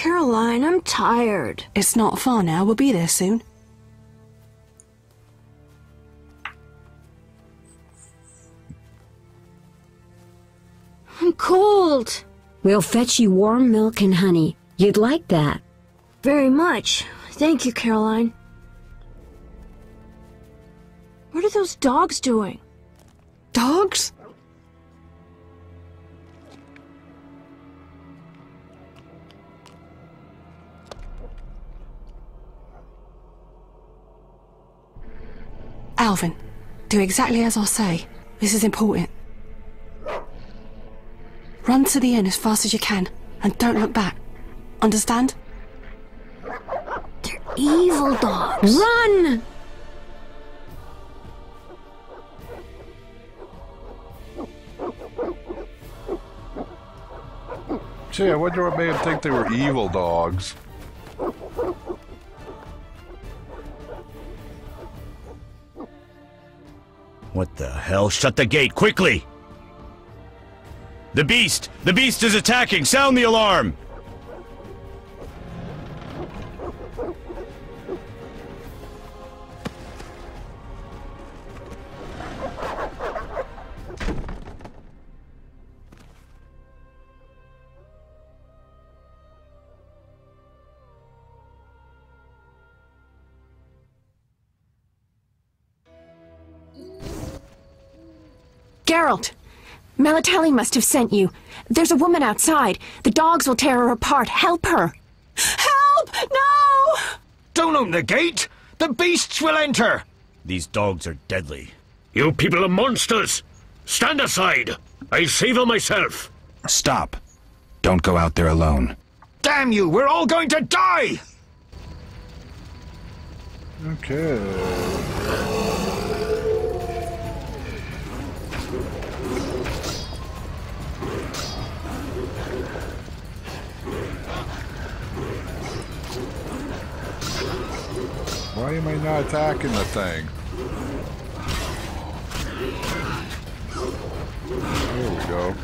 Caroline, I'm tired. It's not far now. We'll be there soon. I'm cold. We'll fetch you warm milk and honey. You'd like that. Very much. Thank you, Caroline. What are those dogs doing? Dogs? Alvin, do exactly as I say. This is important. Run to the inn as fast as you can, and don't look back. Understand? They're evil dogs. Run! Gee, I wonder what made him think they were evil dogs. What the hell? Shut the gate, quickly! The beast! The beast is attacking! Sound the alarm! Geralt! Melatelli must have sent you. There's a woman outside. The dogs will tear her apart. Help her! Help! No! Don't open the gate! The beasts will enter! These dogs are deadly. You people are monsters! Stand aside! I'll save her myself! Stop. Don't go out there alone. Damn you! We're all going to die! Okay. Why am I not attacking the thing? There we go.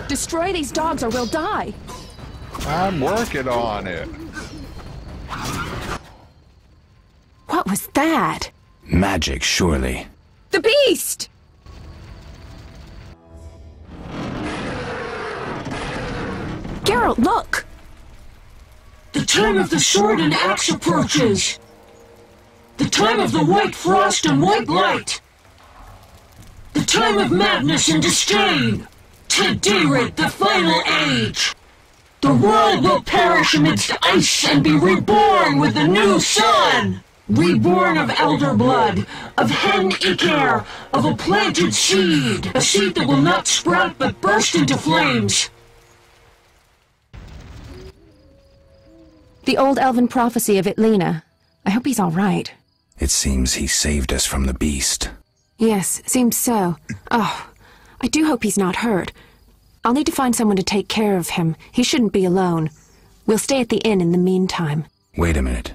Destroy these dogs or we'll die! I'm working on it. What was that? Magic, surely. The beast! Geralt, look! The time of the sword and axe approaches. The time of the white frost and white light. The time of madness and disdain. Tedirit, the final age. The world will perish amidst ice and be reborn with the new sun. Reborn of elder blood, of hen Icair, of a planted seed. A seed that will not sprout but burst into flames. The old elven prophecy of Itlena. I hope he's all right. It seems he saved us from the beast. Yes, seems so. Oh, I do hope he's not hurt. I'll need to find someone to take care of him. He shouldn't be alone. We'll stay at the inn in the meantime. Wait a minute.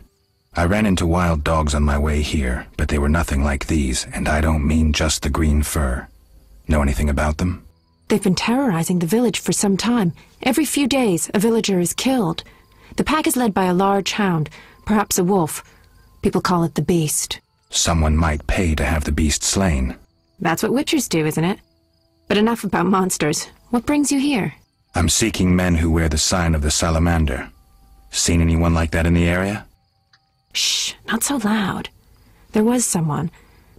I ran into wild dogs on my way here, but they were nothing like these, and I don't mean just the green fur. Know anything about them? They've been terrorizing the village for some time. Every few days, a villager is killed. The pack is led by a large hound, perhaps a wolf. People call it the beast. Someone might pay to have the beast slain. That's what witchers do, isn't it? But enough about monsters. What brings you here? I'm seeking men who wear the sign of the salamander. Seen anyone like that in the area? Shh, not so loud. There was someone,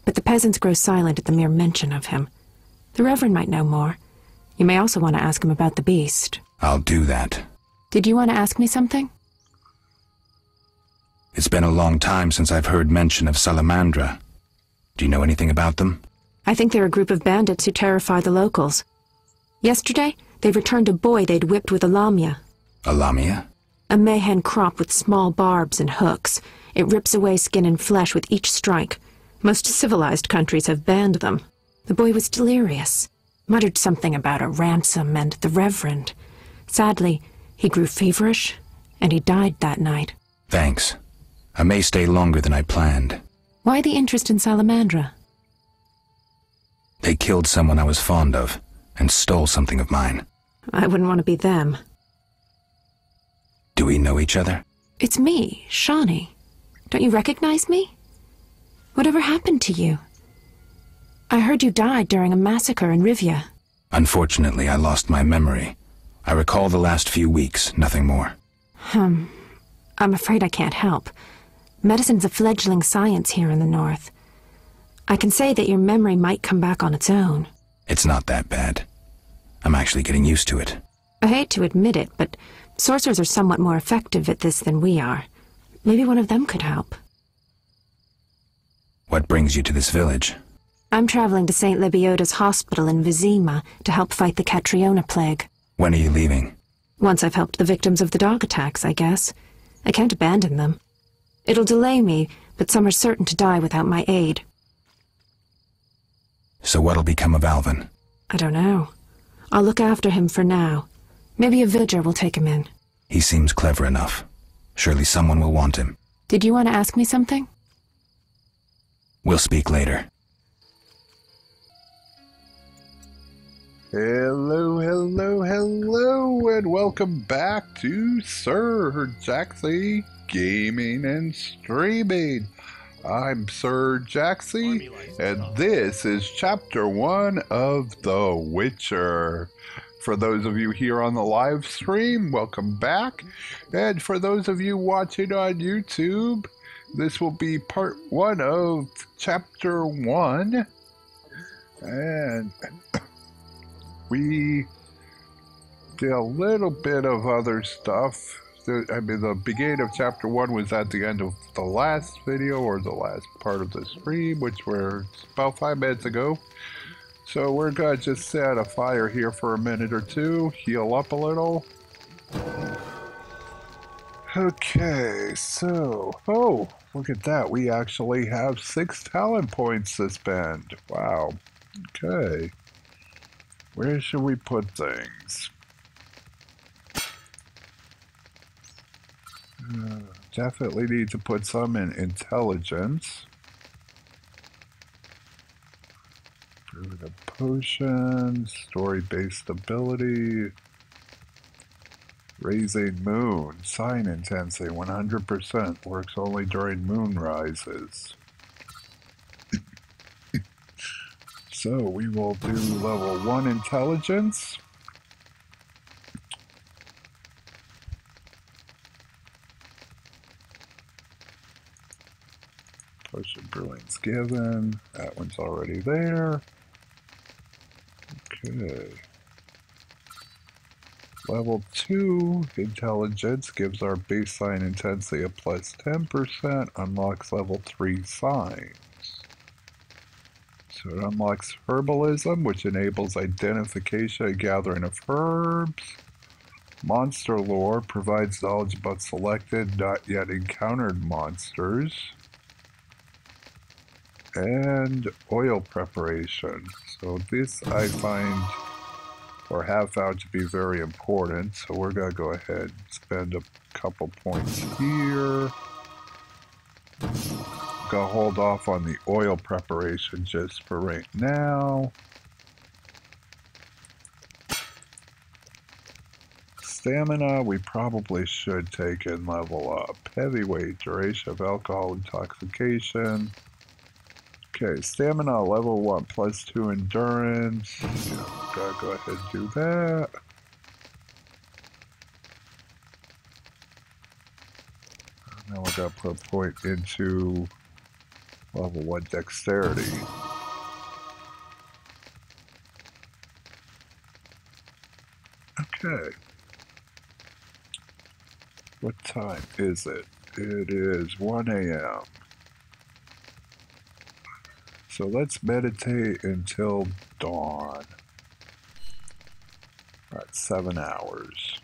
but the peasants grow silent at the mere mention of him. The Reverend might know more. You may also want to ask him about the beast. I'll do that. Did you want to ask me something? It's been a long time since I've heard mention of Salamandra. Do you know anything about them? I think they're a group of bandits who terrify the locals. Yesterday, they returned a boy they'd whipped with a lamia. A lamia? A mayhen crop with small barbs and hooks. It rips away skin and flesh with each strike. Most civilized countries have banned them. The boy was delirious. Muttered something about a ransom and the Reverend. Sadly, he grew feverish and he died that night. Thanks. I may stay longer than I planned. Why the interest in Salamandra? They killed someone I was fond of, and stole something of mine. I wouldn't want to be them. Do we know each other? It's me, Shawnee. Don't you recognize me? Whatever happened to you? I heard you died during a massacre in Rivia. Unfortunately, I lost my memory. I recall the last few weeks, nothing more. I'm afraid I can't help. Medicine's a fledgling science here in the north. I can say that your memory might come back on its own. It's not that bad. I'm actually getting used to it. I hate to admit it, but sorcerers are somewhat more effective at this than we are. Maybe one of them could help. What brings you to this village? I'm traveling to St. Libioda's hospital in Vizima to help fight the Catriona plague. When are you leaving? Once I've helped the victims of the dog attacks, I guess. I can't abandon them. It'll delay me, but some are certain to die without my aid. So what'll become of Alvin? I don't know. I'll look after him for now. Maybe a villager will take him in. He seems clever enough. Surely someone will want him. Did you want to ask me something? We'll speak later. Hello, hello, hello, and welcome back to Sir Jaxxy Gaming and Streaming. I'm Sir Jaxxy, and this is Chapter 1 of The Witcher. For those of you here on the live stream, welcome back. And for those of you watching on YouTube, this will be part 1 of Chapter 1. And we did a little bit of other stuff. I mean, the beginning of Chapter 1 was at the end of the last video, or the last part of the stream, which were about 5 minutes ago. So we're going to just set a fire here for a minute or two, heal up a little. Okay, so, oh, look at that. We actually have 6 talent points to spend. Wow. Okay. Where should we put things? Definitely need to put some in intelligence. Brewing a potion, story-based ability, raising moon, sign intensity 100%, works only during moon rises. So we will do level 1 intelligence. Potion brewing's given. That one's already there. Okay. Level 2 intelligence gives our baseline intensity a plus 10%, unlocks level 3 signs. So it unlocks herbalism, which enables identification and gathering of herbs. Monster lore provides knowledge about selected, not yet encountered monsters. And oil preparation. So this I find, or have found, to be very important. So we're going to go ahead and spend a couple points here. Gonna hold off on the oil preparation just for right now. Stamina we probably should take and level up. Heavyweight, duration of alcohol intoxication. Okay, stamina level 1 plus 2 endurance. Yeah, gotta go ahead and do that. Now we gotta put a point into level 1 dexterity. Okay. What time is it? It is 1 a.m. So let's meditate until dawn. That's 7 hours.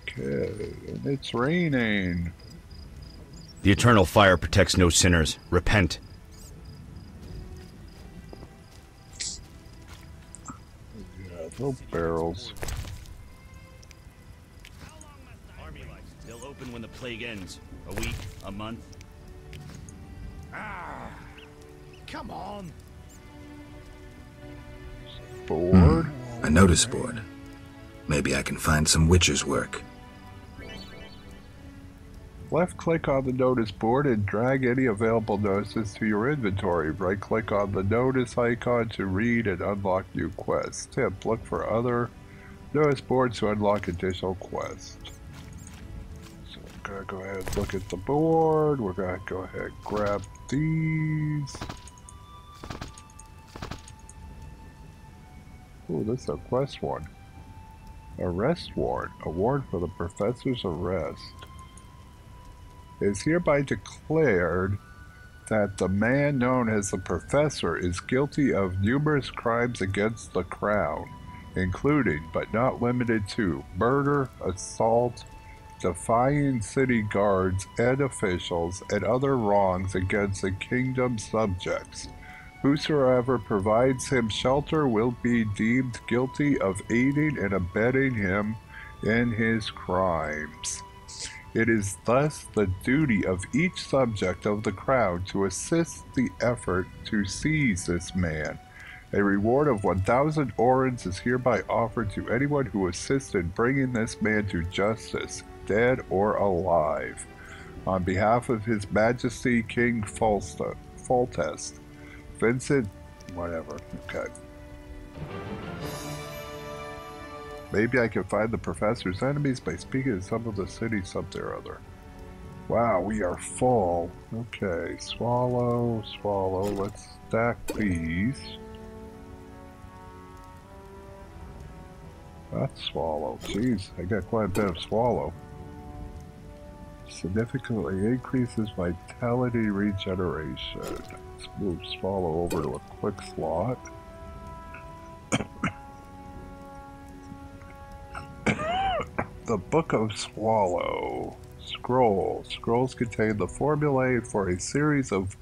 Okay, and it's raining. The eternal fire protects no sinners. Repent. Yeah, no barrels. Army life. They'll open when the plague ends. A week, a month. Come on. Board? A notice board. Maybe I can find some witcher's work. Left-click on the notice board and drag any available notices to your inventory. Right-click on the notice icon to read and unlock new quests. Tip, look for other notice boards to unlock additional quests. So I'm going to go ahead and look at the board. We're going to go ahead and grab these. Ooh, this is a quest one. Arrest warrant. A warrant for the professor's arrest. It is hereby declared that the man known as the Professor is guilty of numerous crimes against the Crown, including, but not limited to, murder, assault, defying city guards and officials, and other wrongs against the kingdom's subjects. Whosoever provides him shelter will be deemed guilty of aiding and abetting him in his crimes. It is thus the duty of each subject of the crown to assist the effort to seize this man. A reward of 1,000 orens is hereby offered to anyone who assists in bringing this man to justice, dead or alive. On behalf of His Majesty King Foltest, Vincent, whatever, okay. Maybe I can find the professor's enemies by speaking to some of the city something or other. Wow, we are full. Okay, swallow, swallow. Let's stack these. That's swallow. Jeez, I got quite a bit of swallow. Significantly increases vitality regeneration. Let's move swallow over to a quick slot. The Book of Swallow. Scroll. Scrolls contain the formulae for a series of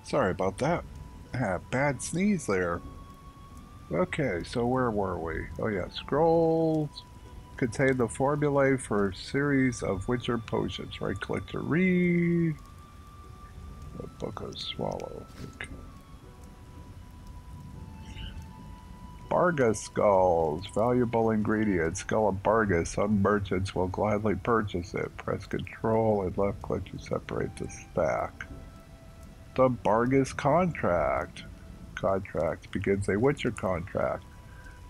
Sorry about that. Bad sneeze there. Okay, so where were we? Oh yeah, scrolls contain the formulae for a series of witcher potions. Right click to read. The Book of Swallow. Okay. Bargus skulls. Valuable ingredient. Skull of Bargus. Some merchants will gladly purchase it. Press Control and left click to separate the stack. The Bargus contract. Contract begins a witcher contract.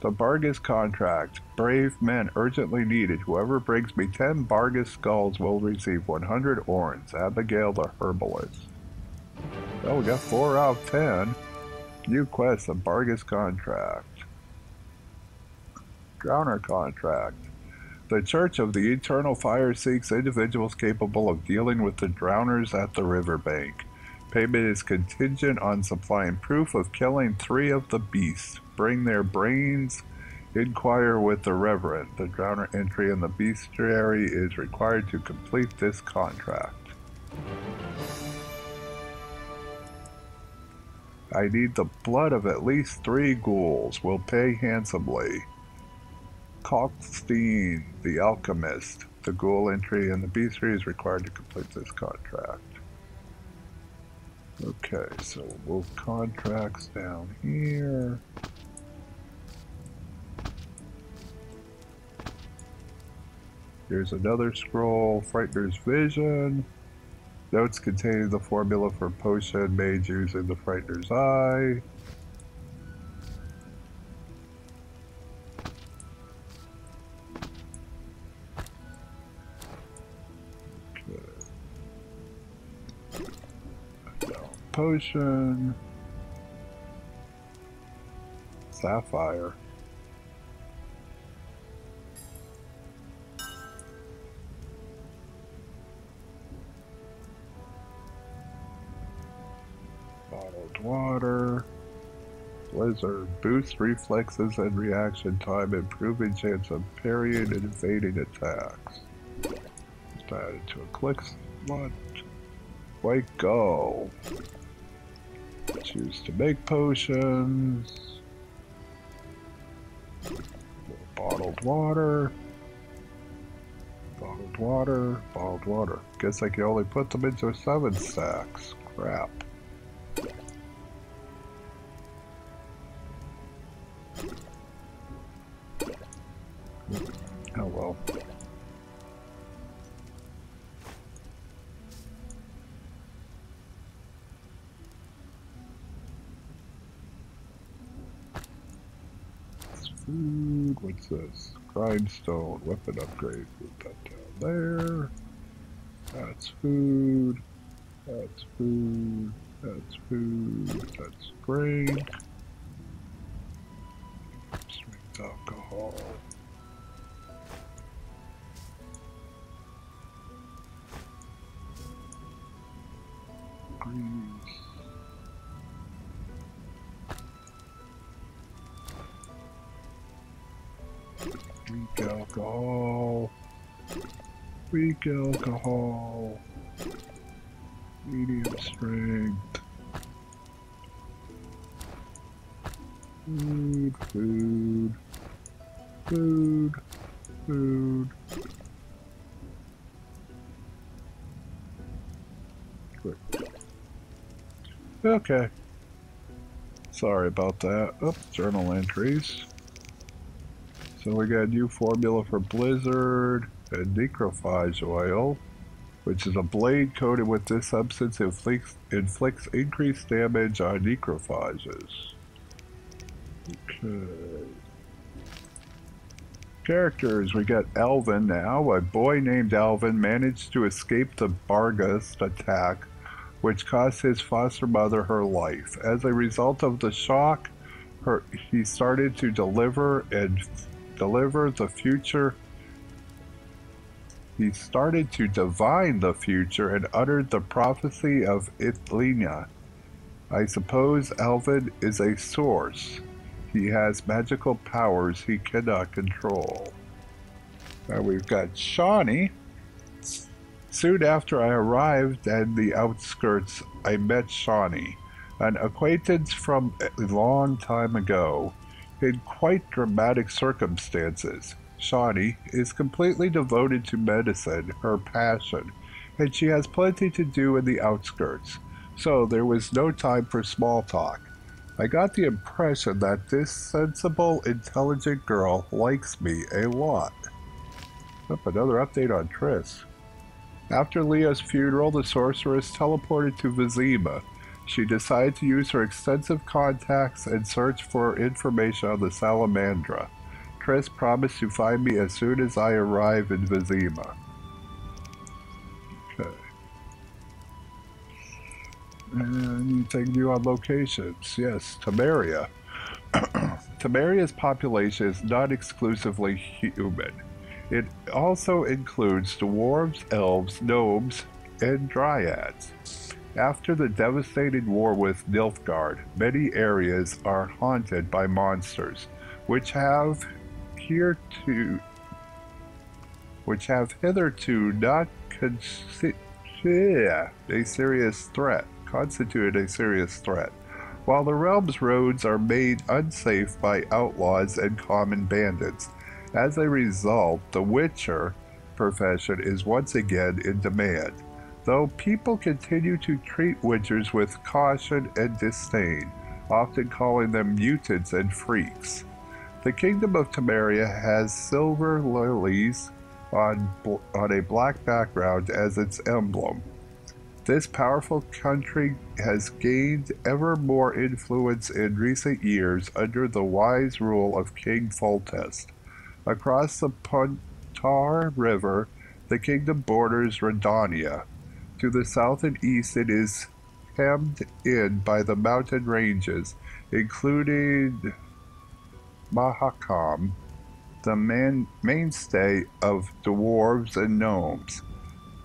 The Bargus contract. Brave men urgently needed. Whoever brings me 10 Bargus skulls will receive 100 orens. Abigail the herbalist. Well, we got 4 out of 10. New quest, the Bargus contract. Drowner contract. The Church of the Eternal Fire seeks individuals capable of dealing with the drowners at the riverbank. Payment is contingent on supplying proof of killing 3 of the beasts. Bring their brains. Inquire with the Reverend. The drowner entry in the bestiary is required to complete this contract. I need the blood of at least 3 ghouls. Will pay handsomely. Kalkstein, the alchemist. The ghoul entry in the bestiary is required to complete this contract. Okay, so we'll move contracts down here. Here's another scroll, Frightener's Vision. Notes containing the formula for potion made using the Frightener's Eye. Potion. Sapphire. water. Blizzard. Boost reflexes and reaction time, improving chance of parrying and evading attacks. Let's add it to a click slot. White gull. Choose to make potions. Bottled water. Bottled water. Bottled water. Guess I can only put them into 7 stacks. Crap. Oh well. Food, what's this? Grindstone, weapon upgrade. Put that down there. That's food. That's food. That's food. That's drink. Strength alcohol. Grease. Weak alcohol. Weak alcohol. Medium strength. Food, food. Food. Food. Quick. Okay. Sorry about that. Oh, journal entries. So we got a new formula for Blizzard and Necrophage oil, which is a blade coated with this substance inflicts increased damage on necrophages. Okay. Characters, we got Alvin now. A boy named Alvin managed to escape the Barghest attack, which cost his foster mother her life. As a result of the shock, he started to deliver the future. He started to divine the future and uttered the prophecy of Ithlina. I suppose Alvin is a source. He has magical powers he cannot control. Now we've got Shawnee. Soon after I arrived at the outskirts, I met Shawnee, an acquaintance from a long time ago. In quite dramatic circumstances, Shawnee is completely devoted to medicine, her passion, and she has plenty to do in the outskirts, so there was no time for small talk. I got the impression that this sensible, intelligent girl likes me a lot. Up another update on Triss. After Leah's funeral, the sorceress teleported to Vizima. She decided to use her extensive contacts and search for information on the Salamandra. Triss promised to find me as soon as I arrive in Vizima. Okay. And anything new on locations? Yes, Temeria. Temeria's population is not exclusively human. It also includes dwarves, elves, gnomes, and dryads. After the devastating war with Nilfgaard, many areas are haunted by monsters, which have hitherto not constituted a serious threat, while the realm's roads are made unsafe by outlaws and common bandits. As a result, the Witcher profession is once again in demand, though people continue to treat Witchers with caution and disdain, often calling them mutants and freaks. The Kingdom of Temeria has silver lilies on a black background as its emblem. This powerful country has gained ever more influence in recent years under the wise rule of King Foltest. Across the Pontar River, the kingdom borders Redania. To the south and east, it is hemmed in by the mountain ranges, including Mahakam, the mainstay of dwarves and gnomes,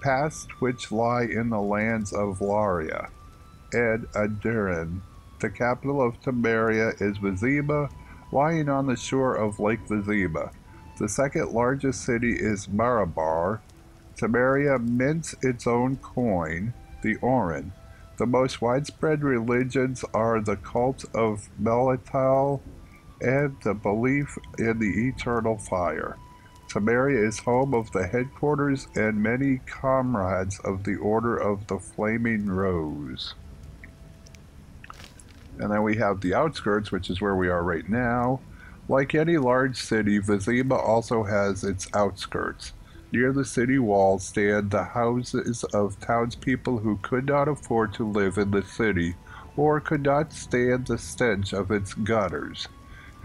past which lie in the lands of Laria and Adurin, The capital of Temeria is Vizima, lying on the shore of Lake Vizima. The second largest city is Marabar. Temeria mints its own coin, the Orin. The most widespread religions are the cult of Melital and the belief in the eternal fire. Temeria is home of the headquarters and many comrades of the Order of the Flaming Rose. And then we have the outskirts, which is where we are right now. Like any large city, Vizima also has its outskirts. Near the city walls stand the houses of townspeople who could not afford to live in the city or could not stand the stench of its gutters.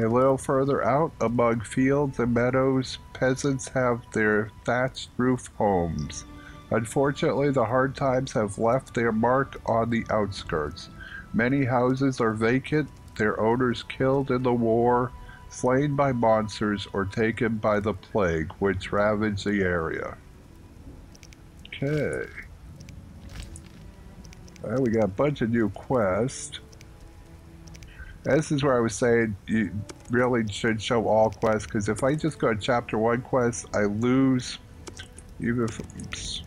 A little further out, among fields and meadows, peasants have their thatched roof homes. Unfortunately, the hard times have left their mark on the outskirts. Many houses are vacant, their owners killed in the war, slain by monsters, or taken by the plague which ravaged the area. Okay. Well, we got a bunch of new quests. This is where I was saying you really should show all quests, because if I just go to chapter 1 quests, I lose. Even if... Oops.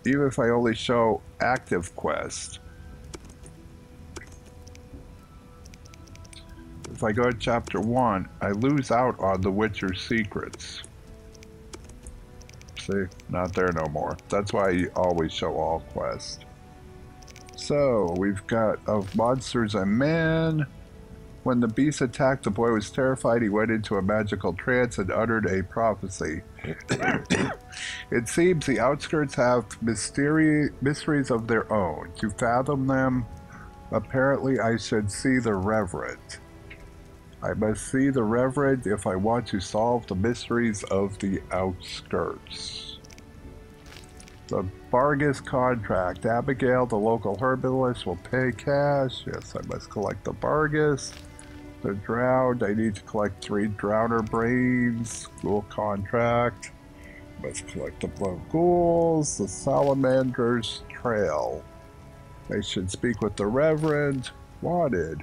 Even if I only show active quests. If I go to chapter 1, I lose out on the Witcher secrets. See, not there no more. That's why I always show all quests. So, we've got of monsters and men. When the beast attacked, the boy was terrified. He went into a magical trance and uttered a prophecy. It seems the outskirts have mysteries of their own. To fathom them, apparently I should see the Reverend. I must see the Reverend if I want to solve the mysteries of the outskirts. The Bargus contract. Abigail, the local herbalist, will pay cash. Yes, I must collect the Bargus. The Drowned. I need to collect 3 Drowner brains. Ghoul contract. Must collect the Blood Ghouls. The Salamander's Trail. I should speak with the Reverend. Wanted.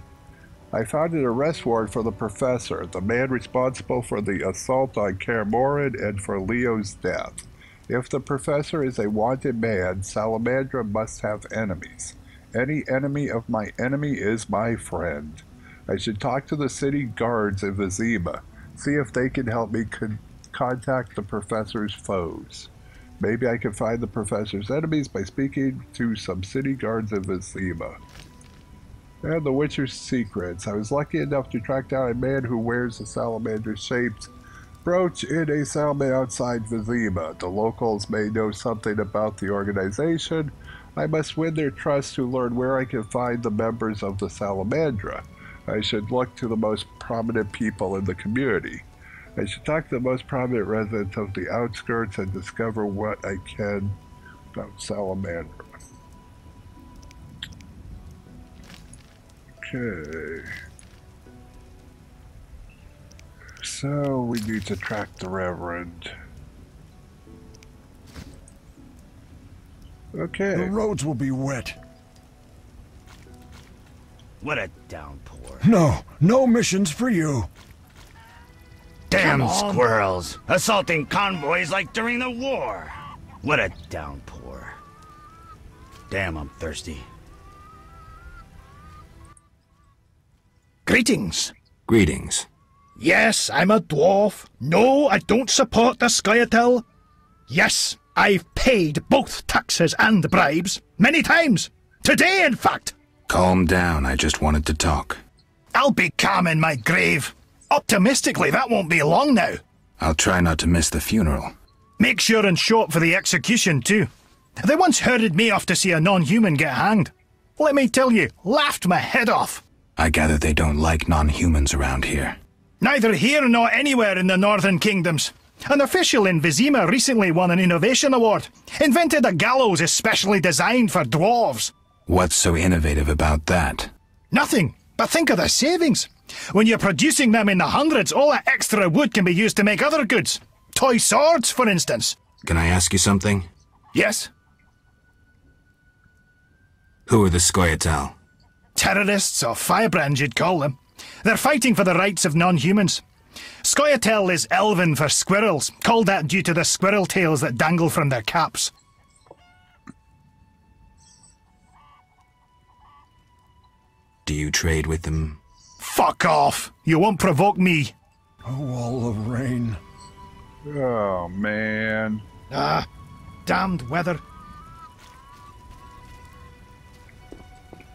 I found an arrest warrant for the professor, the man responsible for the assault on Kaer Morhen and for Leo's death. If the professor is a wanted man, Salamandra must have enemies. Any enemy of my enemy is my friend. I should talk to the city guards in Vizima, see if they can help me contact the professor's foes. Maybe I can find the professor's enemies by speaking to some city guards in Vizima. And the Witcher's secrets. I was lucky enough to track down a man who wears a salamander-shaped brooch in a salamander outside Vizima. The locals may know something about the organization. I must win their trust to learn where I can find the members of the Salamandra. I should look to the most prominent people in the community. I should talk to the most prominent residents of the outskirts and discover what I can about Salamandra. Okay. So we need to track the Reverend. Okay. The roads will be wet. What a downpour. No missions for you. Damn squirrels! Assaulting convoys like during the war! What a downpour. Damn, I'm thirsty. Greetings. Greetings. Yes, I'm a dwarf. No, I don't support the Skyatel. Yes, I've paid both taxes and bribes. Many times. Today, in fact. Calm down, I just wanted to talk. I'll be calm in my grave. Optimistically, that won't be long now. I'll try not to miss the funeral. Make sure and show up for the execution, too. They once herded me off to see a non-human get hanged. Let me tell you, laughed my head off. I gather they don't like non-humans around here. Neither here nor anywhere in the Northern Kingdoms. An official in Vizima recently won an innovation award. Invented a gallows especially designed for dwarves. What's so innovative about that? Nothing, but think of the savings. When you're producing them in the hundreds, all that extra wood can be used to make other goods. Toy swords, for instance. Can I ask you something? Yes? Who are the Scoia'tael? Terrorists or firebrands, you'd call them. They're fighting for the rights of non-humans. Scoia'tael is Elven for squirrels, called that due to the squirrel tails that dangle from their caps. Do you trade with them? Fuck off! You won't provoke me! A wall of rain. Oh, man. Ah, damned weather.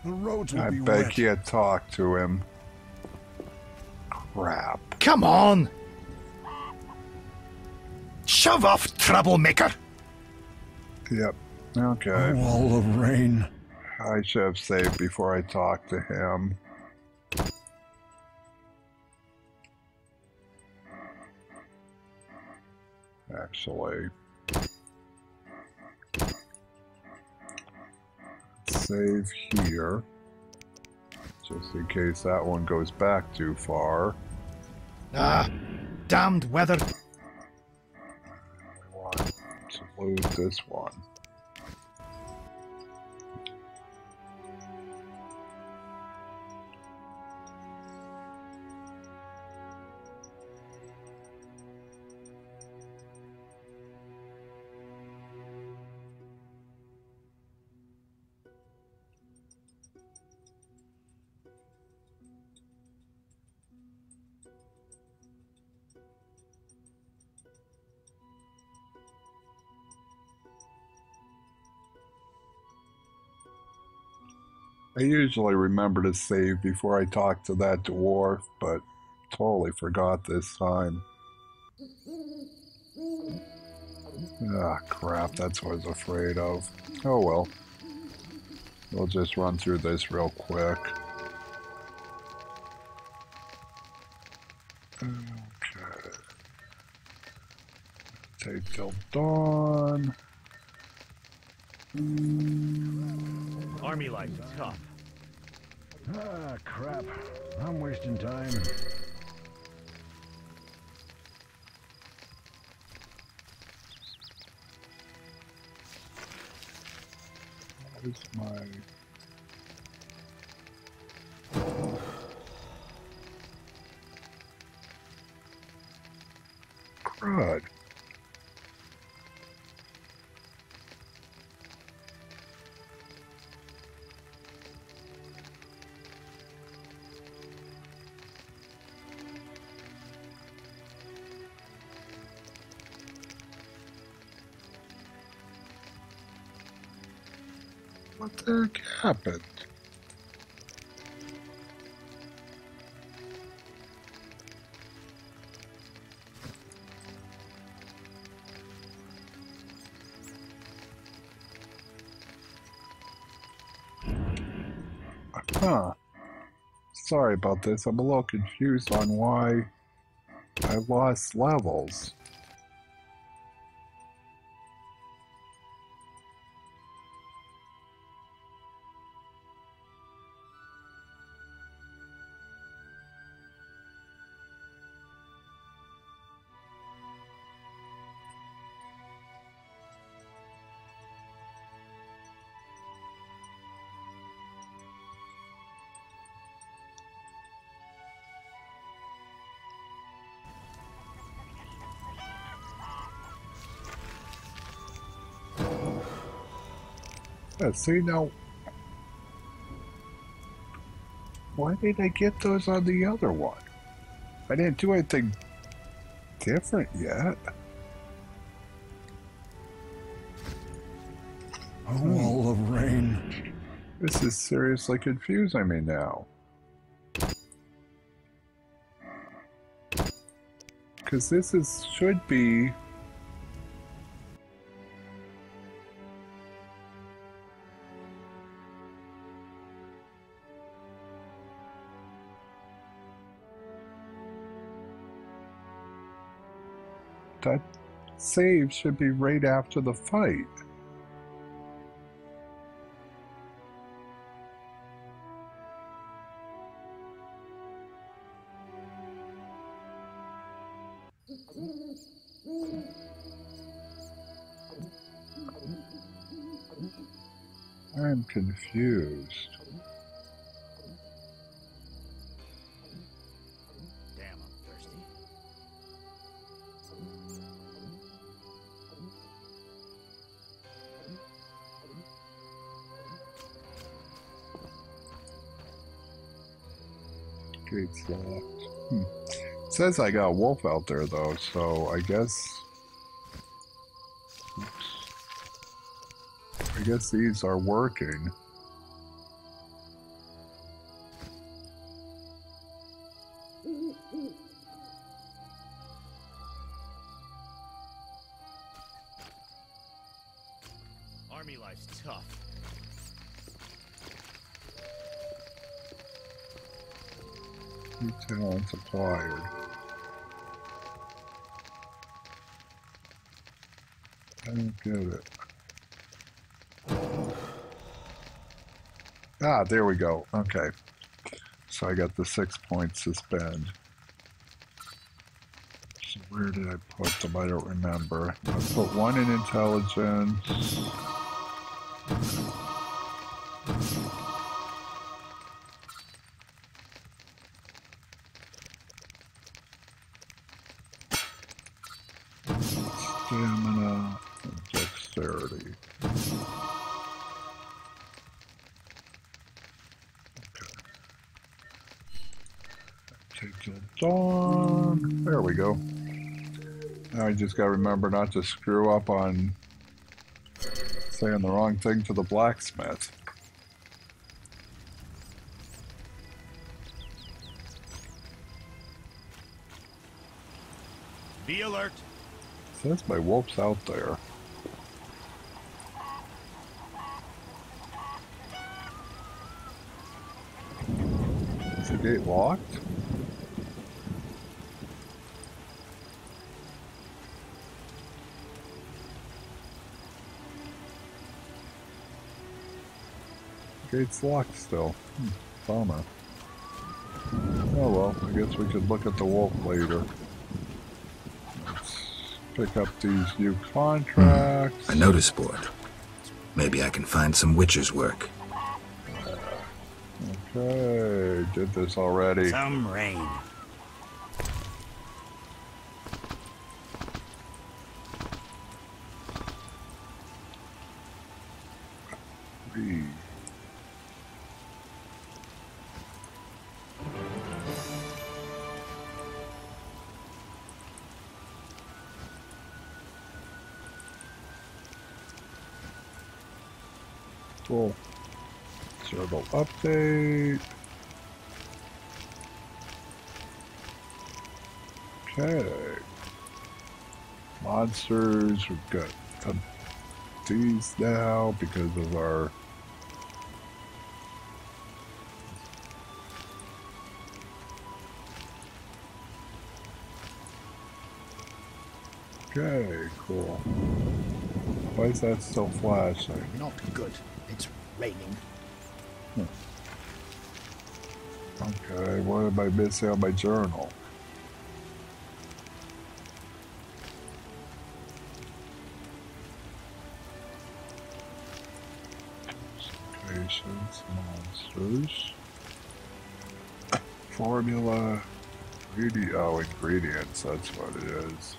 The roads will I be bet wet. you talk to him. Crap. Come on! Shove off, troublemaker! Yep. Okay. A wall of rain. I should have saved before I talked to him. Actually. Save here. Just in case that one goes back too far. Ah, damned weather. I want to lose this one. I usually remember to save before I talk to that dwarf, but totally forgot this time. Ah, crap, that's what I was afraid of. Oh well. We'll just run through this real quick. Okay. Take till dawn. Army life is tough. Ah, crap. I'm wasting time. Where's my... crud. What the heck happened? Huh. Sorry about this. I'm a little confused on why I lost levels. Yeah, see now, why did I get those on the other one? I didn't do anything different yet. A wall of rain. This is seriously confusing me now. Because this is should be... that save should be right after the fight. I'm confused. Damn, I'm thirsty. Gate's locked. It says I got a wolf out there though, so I guess... Oops. I guess these are working. Army life's tough. New talents acquired. I don't get it. Ah, there we go. Okay. So I got the 6 points to spend. So where did I put them? I don't remember. I put 1 in intelligence. Stamina and dexterity. Take till dawn. There we go. Now I just gotta remember not to screw up on saying the wrong thing to the blacksmith. Be alert. Says my wolf's out there. Is the gate locked? Gate's locked still. Bummer. Oh well, I guess we could look at the wolf later. Let's pick up these new contracts. A notice board. Maybe I can find some witcher's work. Okay, did this already. Some rain. Read. Cool. Serval update. Okay. Monsters, we've got these now because of our okay, cool. Why is that still flashing? Not good. It's raining. Okay, what am I missing on my journal? Patience, monsters. Formula. Ingredients, that's what it is.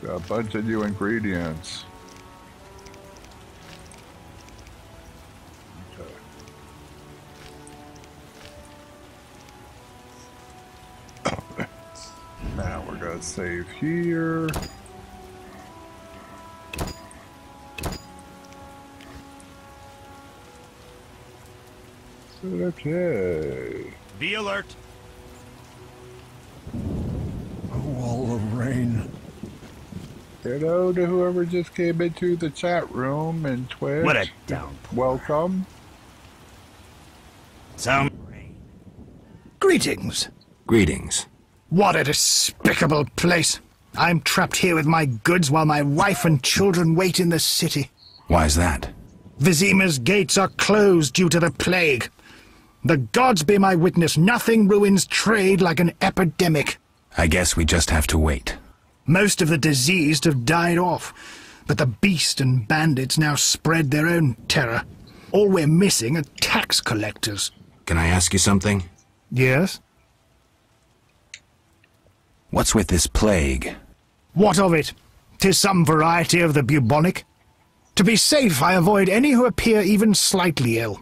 Got a bunch of new ingredients. Okay. Now we're gonna save here. Okay. Be alert. A wall of rain. Hello to whoever just came into the chat room and Twitch. What a downpour. Welcome. Some rain. Greetings. Greetings. What a despicable place. I'm trapped here with my goods while my wife and children wait in the city. Why's that? Vizima's gates are closed due to the plague. The gods be my witness, nothing ruins trade like an epidemic. I guess we just have to wait. Most of the diseased have died off. But the beast and bandits now spread their own terror. All we're missing are tax collectors. Can I ask you something? Yes? What's with this plague? What of it? 'Tis some variety of the bubonic. To be safe, I avoid any who appear even slightly ill.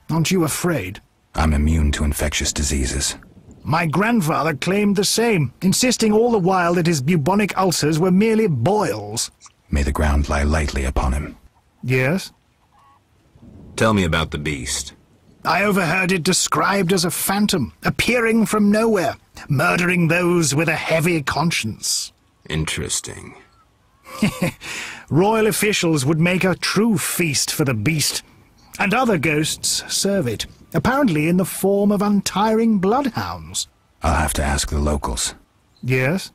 Aren't you afraid? I'm immune to infectious diseases. My grandfather claimed the same, insisting all the while that his bubonic ulcers were merely boils. May the ground lie lightly upon him. Yes? Tell me about the beast. I overheard it described as a phantom, appearing from nowhere, murdering those with a heavy conscience. Interesting. Royal officials would make a true feast for the beast, and other ghosts serve it, apparently in the form of untiring bloodhounds. I'll have to ask the locals. Yes?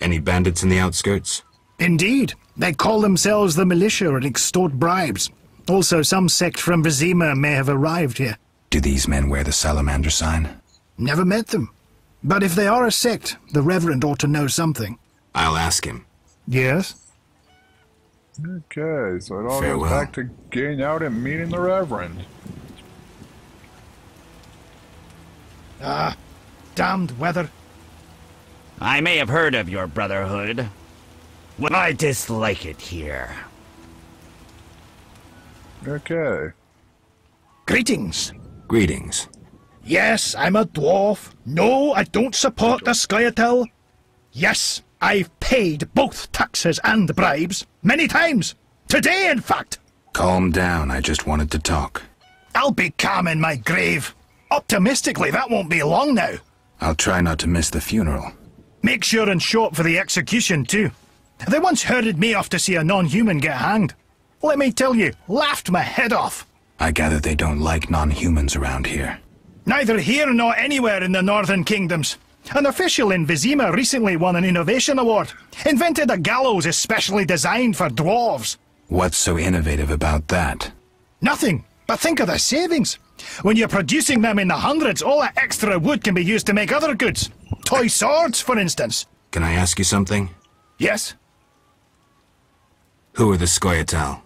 Any bandits in the outskirts? Indeed. They call themselves the militia and extort bribes. Also, some sect from Vizima may have arrived here. Do these men wear the salamander sign? Never met them. But if they are a sect, the Reverend ought to know something. I'll ask him. Yes? Okay, so it all Farewell. goes back to getting out and meeting the Reverend. Ah, damned weather. I may have heard of your brotherhood, but I dislike it here. Okay. Greetings. Greetings. Yes, I'm a dwarf. No, I don't support the Scoia'tael. Yes, I've paid both taxes and bribes. Many times. Today, in fact. Calm down, I just wanted to talk. I'll be calm in my grave. Optimistically, that won't be long now. I'll try not to miss the funeral. Make sure and show up for the execution, too. They once herded me off to see a non-human get hanged. Let me tell you, laughed my head off. I gather they don't like non-humans around here. Neither here nor anywhere in the Northern Kingdoms. An official in Vizima recently won an innovation award. Invented a gallows especially designed for dwarves. What's so innovative about that? Nothing, but think of the savings. When you're producing them in the hundreds, all that extra wood can be used to make other goods. Toy swords, for instance. Can I ask you something? Yes? Who are the Scoia'tael?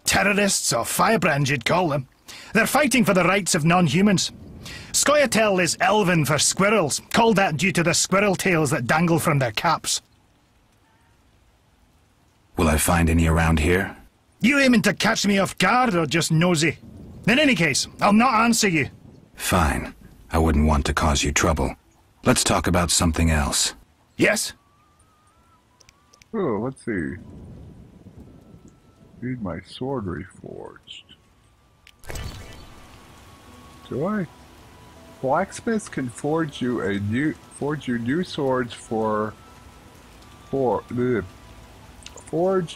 Terrorists, or firebrands you'd call them. They're fighting for the rights of non-humans. Scoia'tael is Elven for squirrels, called that due to the squirrel tails that dangle from their caps. Will I find any around here? You aiming to catch me off guard or just nosy? In any case, I'll not answer you. Fine. I wouldn't want to cause you trouble. Let's talk about something else. Yes? Oh, let's see. Need my sword reforged. Do I? Blacksmiths can forge you new swords forge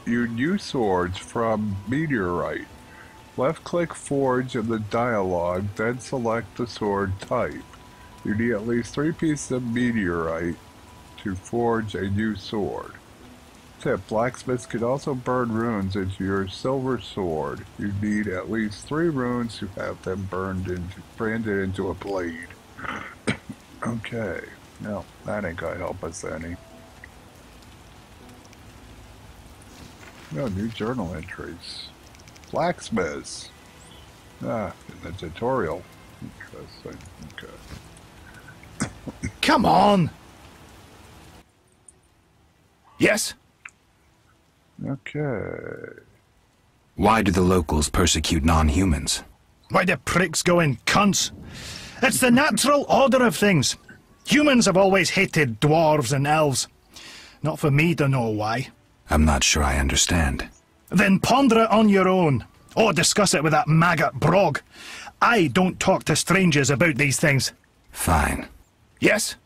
you new swords from meteorite. Left click forge in the dialogue, then select the sword type. You need at least 3 pieces of meteorite to forge a new sword. Tip: blacksmiths can also burn runes into your silver sword. You need at least 3 runes to have them branded into a blade. Okay, no, that ain't gonna help us any. No new journal entries. Blacksmiths. Ah, in the tutorial. Interesting. Okay. Come on! Yes? Okay. Why do the locals persecute non-humans? Why do pricks go in cunts? It's the natural order of things. Humans have always hated dwarves and elves. Not for me to know why. I'm not sure I understand. Then ponder it on your own. Or discuss it with that maggot Brog. I don't talk to strangers about these things. Fine. Yes?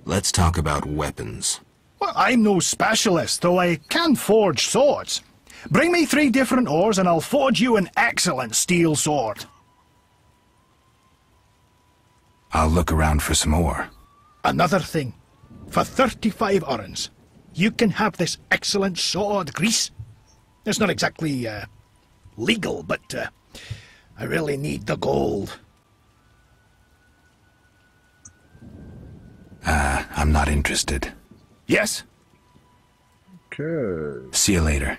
Let's talk about weapons. Well, I'm no specialist, though I can forge swords. Bring me 3 different ores and I'll forge you an excellent steel sword. I'll look around for some more. Another thing. For 35 orens, you can have this excellent sword, Grease. It's not exactly, legal, but, I really need the gold. I'm not interested. Yes? Okay. See you later.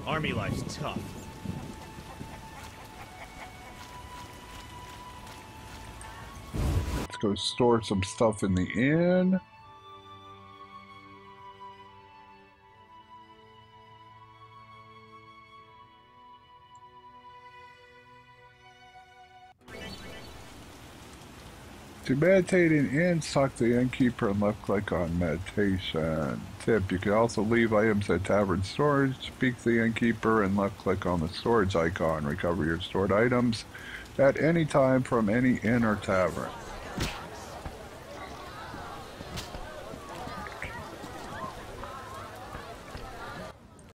Army life's tough. Let's go store some stuff in the inn. To meditate in inns, talk to the innkeeper and left click on meditation. Tip, you can also leave items at tavern storage, speak to the innkeeper and left click on the storage icon. Recover your stored items at any time from any inn or tavern.